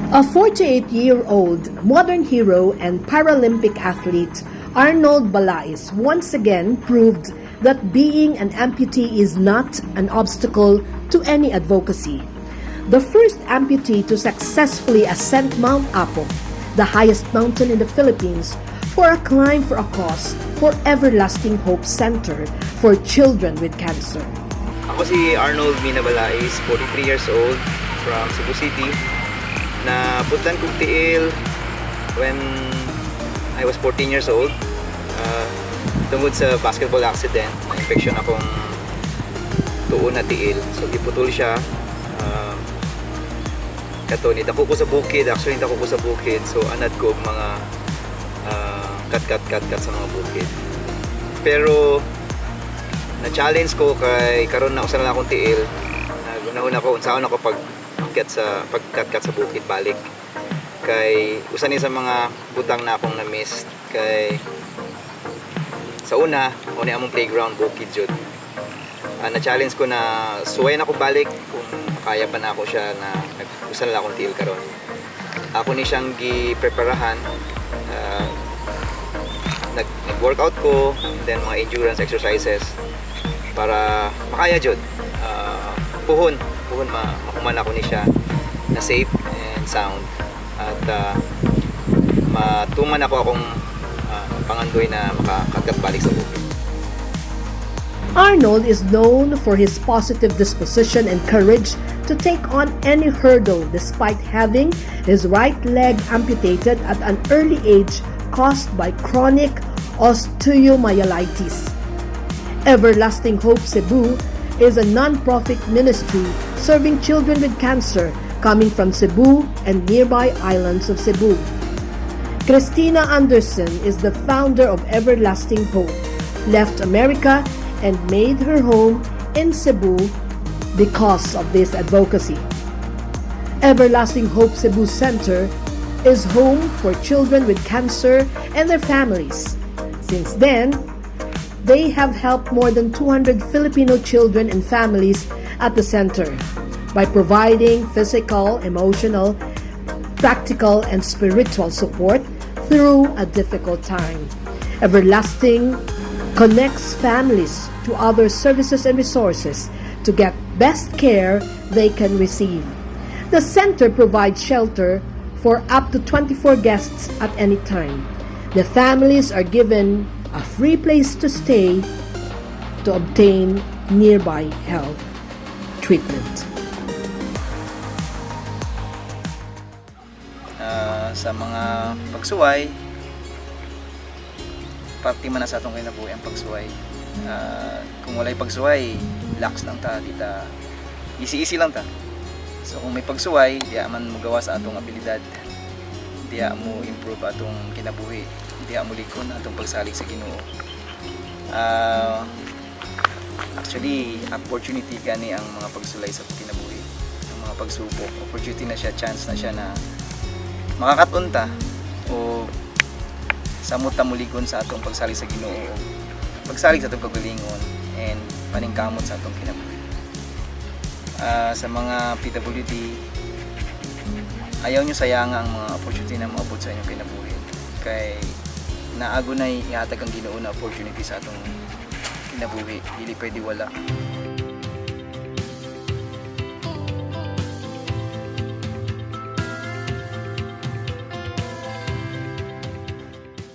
A 48-year-old modern hero and Paralympic athlete, Arnold Balais, once again proved that being an amputee is not an obstacle to any advocacy. The first amputee to successfully ascend Mount Apo, the highest mountain in the Philippines, for a climb for a cause for Everlasting Hope Center for Children with Cancer. Ako si Arnold Balais, 43 years old, from Cebu City. Napuntan kong tiil when I was 14 years old. Tungkol sa basketball accident, na-infection akong tuon na tiil. So giputol siya. Kato, nitako ko sa bukid. Actually, nitako ko sa bukid. So anad ko mga cut sa mga bukid. Pero na-challenge ko kay karon na usa na akong tiil. Gunahon ako unsaon ako pagkat sa bukid balik. Kay usa ni sa mga butang na akong na-miss kay sa una, una among playground bukid jud. Na-challenge ko na suway na ako balik kung kaya pa na ako siya na usa na akong tiil karon. Ako ni siyang gipreparahan. Nag-workout ko, and then mga endurance exercises para makaya jud. Puhon makuman ako ni siya na safe and sound at matuman ako akong pangandoy na makakagat balik sa bukid. Arnold is known for his positive disposition and courage to take on any hurdle despite having his right leg amputated at an early age caused by chronic osteomyelitis. Everlasting Hope Cebu is a non-profit ministry serving children with cancer coming from Cebu and nearby islands of Cebu. Christina Anderson is the founder of Everlasting Hope, left America and made her home in Cebu because of this advocacy. Everlasting Hope Cebu Center is home for children with cancer and their families. Since then, they have helped more than 200 Filipino children and families at the center by providing physical, emotional, practical, and spiritual support through a difficult time. Everlasting connects families to other services and resources to get best care they can receive. The center provides shelter for up to 24 guests at any time. The families are given a free place to stay to obtain nearby health treatment. Sa mga pagsuway, parte man na sa atong kinabuhi ang pagsuway. Kung walay pagsuway, relax lang ta, dita easy lang ta. So kung may pagsuway, diya man magawa sa atong abilidad, diya mo improve atong kinabuhi, diya mo likon atong pagsalig sa Ginoo. Actually, opportunity gani ang mga pagsulay sa kinabuhi, ang mga pagsubok. Opportunity na siya, chance na siya na makakatunta o samot ta mulikon sa atong pagsalig sa Ginoo, pagsalig sa atong kagalingon and paningkamot sa atong kinabuhi. Sa mga PWD, ayaw nyo sayang ang mga opportunity na maabot sa inyong kinabuhi, kay naago na ihatag ang Ginoo na opportunity sa atong kinabuhi, dili pwede wala.